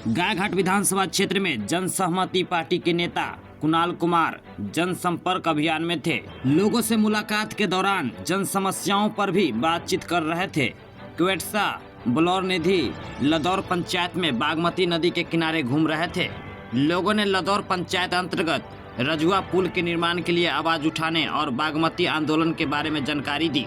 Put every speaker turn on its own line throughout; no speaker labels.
गायघाट विधानसभा क्षेत्र में जनसहमति पार्टी के नेता कुणाल कुमार जनसंपर्क अभियान में थे। लोगों से मुलाकात के दौरान जन समस्याओं पर भी बातचीत कर रहे थे। क्वेटसा बलौर निधि लदौर पंचायत में बागमती नदी के किनारे घूम रहे थे। लोगों ने लदौर पंचायत अंतर्गत रजुआ पुल के निर्माण के लिए आवाज उठाने और बागमती आंदोलन के बारे में जानकारी दी।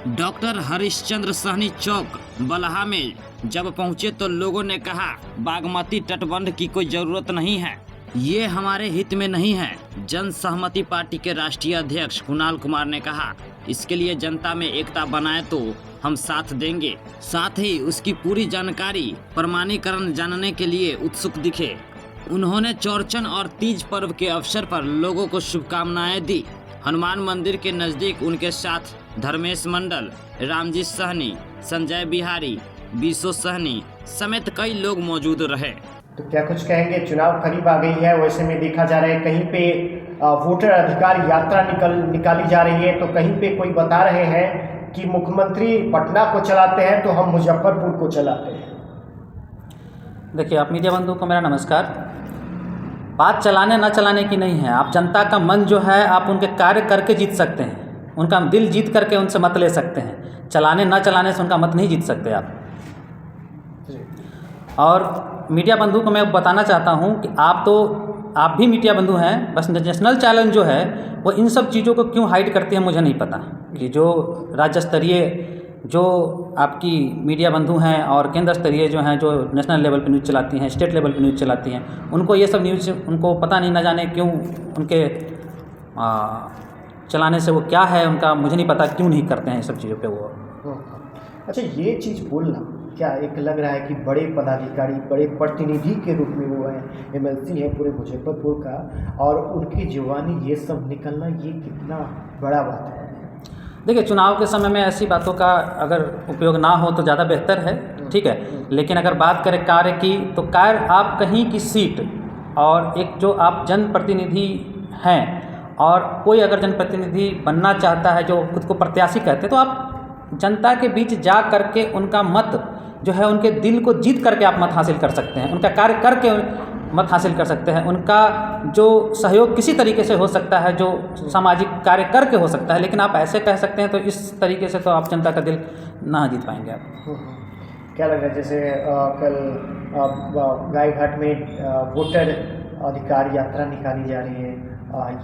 डॉक्टर हरिश्चंद्र सहनी चौक बलहा में जब पहुंचे तो लोगों ने कहा, बागमती तटबंध की कोई जरूरत नहीं है, ये हमारे हित में नहीं है। जन सहमति पार्टी के राष्ट्रीय अध्यक्ष कुणाल कुमार ने कहा, इसके लिए जनता में एकता बनाए तो हम साथ देंगे। साथ ही उसकी पूरी जानकारी प्रमाणीकरण जानने के लिए उत्सुक दिखे। उन्होंने चौरचन और तीज पर्व के अवसर पर लोगों को शुभकामनाएं दी। हनुमान मंदिर के नजदीक उनके साथ धर्मेश मंडल, रामजी सहनी, संजय बिहारी, बीसो सहनी समेत कई लोग मौजूद रहे।
तो क्या कुछ कहेंगे? चुनाव करीब आ गई है, वैसे में देखा जा रहा है कहीं पे वोटर अधिकार यात्रा निकाली जा रही है, तो कहीं पे कोई बता रहे हैं कि मुख्यमंत्री पटना को चलाते हैं तो हम मुजफ्फरपुर को चलाते हैं।
देखिए, आप मीडिया बंधु को मेरा नमस्कार। बात चलाने न चलाने की नहीं है। आप जनता का मन जो है आप उनके कार्य करके जीत सकते हैं, उनका दिल जीत करके उनसे मत ले सकते हैं। चलाने न चलाने से उनका मत नहीं जीत सकते आप। और मीडिया बंधु को मैं बताना चाहता हूं कि आप भी मीडिया बंधु हैं, बस नेशनल चैनल जो है वो इन सब चीज़ों को क्यों हाइड करती है मुझे नहीं पता। कि जो राज्य स्तरीय जो आपकी मीडिया बंधु हैं और केंद्र स्तरीय जो हैं, जो नेशनल लेवल पे न्यूज़ चलाती हैं, स्टेट लेवल पे न्यूज़ चलाती हैं, उनको ये सब न्यूज़ उनको पता नहीं, न जाने क्यों उनके चलाने से वो क्या है उनका मुझे नहीं पता, क्यों नहीं करते हैं ये सब चीज़ों पे वो।
अच्छा, ये चीज़ बोलना क्या एक लग रहा है कि बड़े पदाधिकारी, बड़े प्रतिनिधि के रूप में वो हैं, एमएलसी है पूरे मुजफ्फरपुर का, और उनकी जुबानी ये सब निकलना, ये कितना बड़ा बात है।
देखिए, चुनाव के समय में ऐसी बातों का अगर उपयोग ना हो तो ज़्यादा बेहतर है, ठीक है। लेकिन अगर बात करें कार्य की, तो कार्य आप कहीं की सीट और एक जो आप जनप्रतिनिधि हैं, और कोई अगर जनप्रतिनिधि बनना चाहता है जो खुद को प्रत्याशी कहते हैं, तो आप जनता के बीच जा करके उनका मत जो है, उनके दिल को जीत करके आप मत हासिल कर सकते हैं, उनका कार्य करके मत हासिल कर सकते हैं। उनका जो सहयोग किसी तरीके से हो सकता है, जो सामाजिक कार्य करके हो सकता है, लेकिन आप ऐसे कह सकते हैं तो इस तरीके से तो आप जनता का दिल ना जीत पाएंगे आप।
क्या लग रहा है, जैसे कल गायघाट में वोटर अधिकार यात्रा निकाली जा रही है,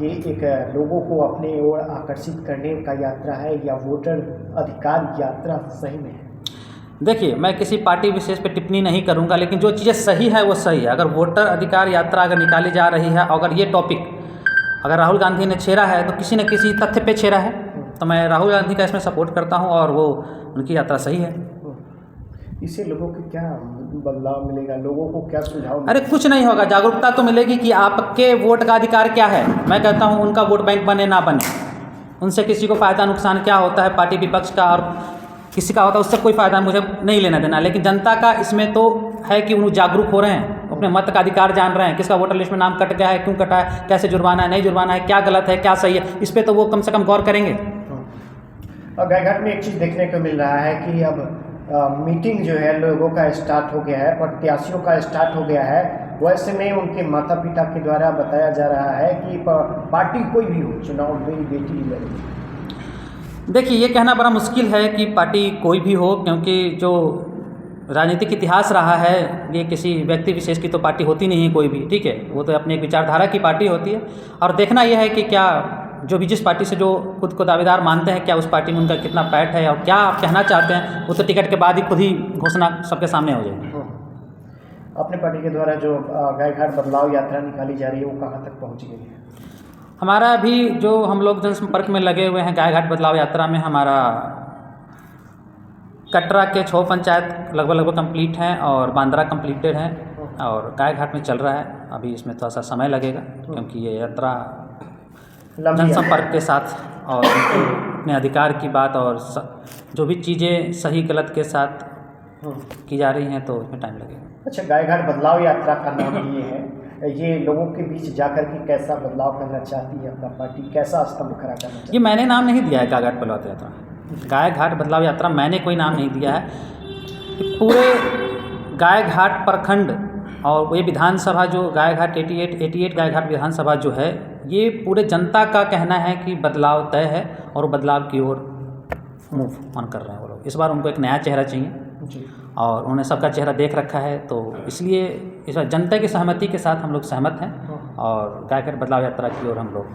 ये एक लोगों को अपने ओर आकर्षित करने का यात्रा है या वोटर अधिकार यात्रा सही में है?
देखिए, मैं किसी पार्टी विशेष पे टिप्पणी नहीं करूंगा, लेकिन जो चीज़ें सही है वो सही है। अगर वोटर अधिकार यात्रा अगर निकाली जा रही है, अगर ये टॉपिक अगर राहुल गांधी ने छेड़ा है तो किसी न किसी तथ्य पे छेड़ा है, तो मैं राहुल गांधी का इसमें सपोर्ट करता हूं और वो उनकी यात्रा सही है।
इससे लोगों को क्या बदलाव मिलेगा, लोगों को क्या सुझाव मिलेगा?
अरे कुछ नहीं होगा, जागरूकता तो मिलेगी कि आपके वोट का अधिकार क्या है। मैं कहता हूँ उनका वोट बैंक बने ना बने, उनसे किसी को फ़ायदा नुकसान क्या होता है, पार्टी विपक्ष का और किसी का होता है, उससे कोई फ़ायदा मुझे नहीं लेना देना। लेकिन जनता का इसमें तो है कि वो जागरूक हो रहे हैं, अपने मत का अधिकार जान रहे हैं, किसका वोटर लिस्ट में नाम कट गया है, क्यों कटा है, कैसे जुर्माना है, नहीं जुर्माना है, क्या गलत है, क्या सही है, इस पर तो वो कम से कम गौर करेंगे।
और गायघाट में एक चीज़ देखने को मिल रहा है कि अब मीटिंग जो है लोगों का स्टार्ट हो गया है, प्रत्याशियों का स्टार्ट हो गया है। वैसे में उनके माता पिता के द्वारा बताया जा रहा है कि पार्टी कोई भी हो, चुनाव मेरी बेटी ही लड़ेगी।
देखिए, ये कहना बड़ा मुश्किल है कि पार्टी कोई भी हो, क्योंकि जो राजनीतिक इतिहास रहा है, ये किसी व्यक्ति विशेष की तो पार्टी होती नहीं है कोई भी, ठीक है। वो तो अपनी एक विचारधारा की पार्टी होती है। और देखना यह है कि क्या जो भी जिस पार्टी से जो खुद को दावेदार मानते हैं, क्या उस पार्टी में उनका कितना पैठ है और क्या आप कहना चाहते हैं, वो तो टिकट के बाद ही खुद ही घोषणा सबके सामने हो जाएगी।
अपने पार्टी के द्वारा जो गायघाट बदलाव यात्रा निकाली जा रही है, वो कहाँ तक पहुँच गई है?
हमारा भी जो हम लोग जनसंपर्क में लगे हुए हैं गायघाट बदलाव यात्रा में, हमारा कटरा के 6 पंचायत लगभग कंप्लीट हैं और बांद्रा कंप्लीटेड हैं और गायघाट में चल रहा है। अभी इसमें थोड़ा सा समय लगेगा क्योंकि ये यात्रा जनसंपर्क के साथ और अपने अधिकार की बात और जो भी चीज़ें सही गलत के साथ की जा रही हैं, तो उसमें टाइम लगेगा।
अच्छा, गायघाट बदलाव यात्रा का नाम ये है, ये लोगों के बीच जाकर के कैसा बदलाव करना चाहती है अपना पार्टी, कैसा स्तंभ खड़ा करना चाहती है?
ये मैंने नाम नहीं दिया है गायघाट बदलाव यात्रा। गायघाट बदलाव यात्रा मैंने कोई नाम नहीं दिया है। पूरे गायघाट प्रखंड और ये विधानसभा जो गायघाट 88 गायघाट विधानसभा जो है, ये पूरे जनता का कहना है कि बदलाव तय है और वो बदलाव की ओर मूव ऑन कर रहे हैं वो लोग। इस बार उनको एक नया चेहरा चाहिए
जी।
और उन्होंने सबका चेहरा देख रखा है, तो इसलिए इस बार जनता की सहमति के साथ हम लोग सहमत हैं और गायघाट बदलाव यात्रा की ओर हम लोग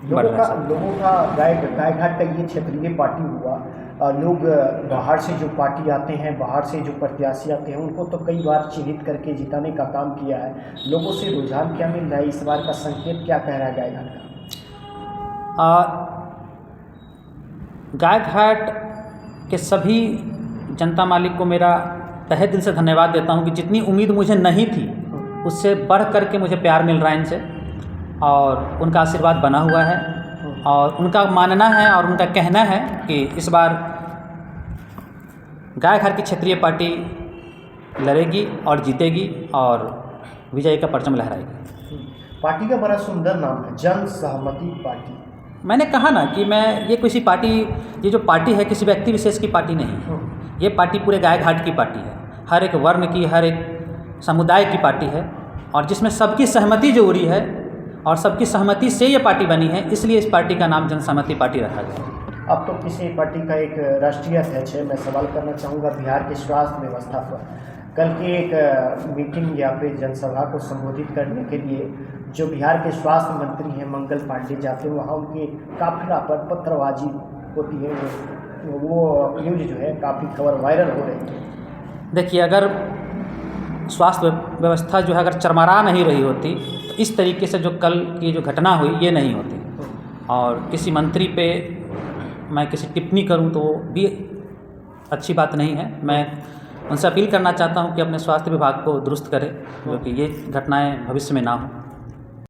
बढ़ रहे हैं।
लोगों का गायघाट का ये क्षेत्रीय पार्टी हुआ, लोग बाहर से जो पार्टी आते हैं, बाहर से जो प्रत्याशी आते हैं, उनको तो कई बार चिन्हित करके जिताने का काम किया है। लोगों से रुझान क्या मिल रहा है, इस बार का संकेत क्या कह रहा है गायघाट का?
गायघाट के सभी जनता मालिक को मेरा तहे दिल से धन्यवाद देता हूँ कि जितनी उम्मीद मुझे नहीं थी उससे बढ़ कर के मुझे प्यार मिल रहा है इनसे, और उनका आशीर्वाद बना हुआ है और उनका मानना है और उनका कहना है कि इस बार गायघाट की क्षेत्रीय पार्टी लड़ेगी और जीतेगी और विजय का परचम लहराएगी।
पार्टी का बड़ा सुंदर नाम है, जन सहमति पार्टी।
मैंने कहा ना कि ये जो पार्टी है किसी व्यक्ति विशेष की पार्टी नहीं है, ये पार्टी पूरे गायघाट की पार्टी है, हर एक वर्ण की, हर एक समुदाय की पार्टी है और जिसमें सबकी सहमति जो उड़ी है और सबकी सहमति से ये पार्टी बनी है, इसलिए इस पार्टी का नाम जनसहमति पार्टी रखा गया है।
अब तो किसी पार्टी का एक राष्ट्रीय अध्यक्ष है, मैं सवाल करना चाहूँगा बिहार की स्वास्थ्य व्यवस्था पर। कल की एक मीटिंग या फिर जनसभा को संबोधित करने के लिए जो बिहार के स्वास्थ्य मंत्री हैं मंगल पांडे जाते हैं, वहाँ उनके काफिला पर पत्थरबाजी होती है, वो न्यूज़ जो है काफ़ी खबर वायरल हो रही है।
देखिए, अगर स्वास्थ्य व्यवस्था जो है अगर चरमरा नहीं रही होती तो इस तरीके से जो कल की जो घटना हुई ये नहीं होती, और किसी मंत्री पे मैं किसी टिप्पणी करूं तो वो भी अच्छी बात नहीं है। मैं उनसे अपील करना चाहता हूं कि अपने स्वास्थ्य विभाग को दुरुस्त करें, क्योंकि ये घटनाएं भविष्य में ना हो।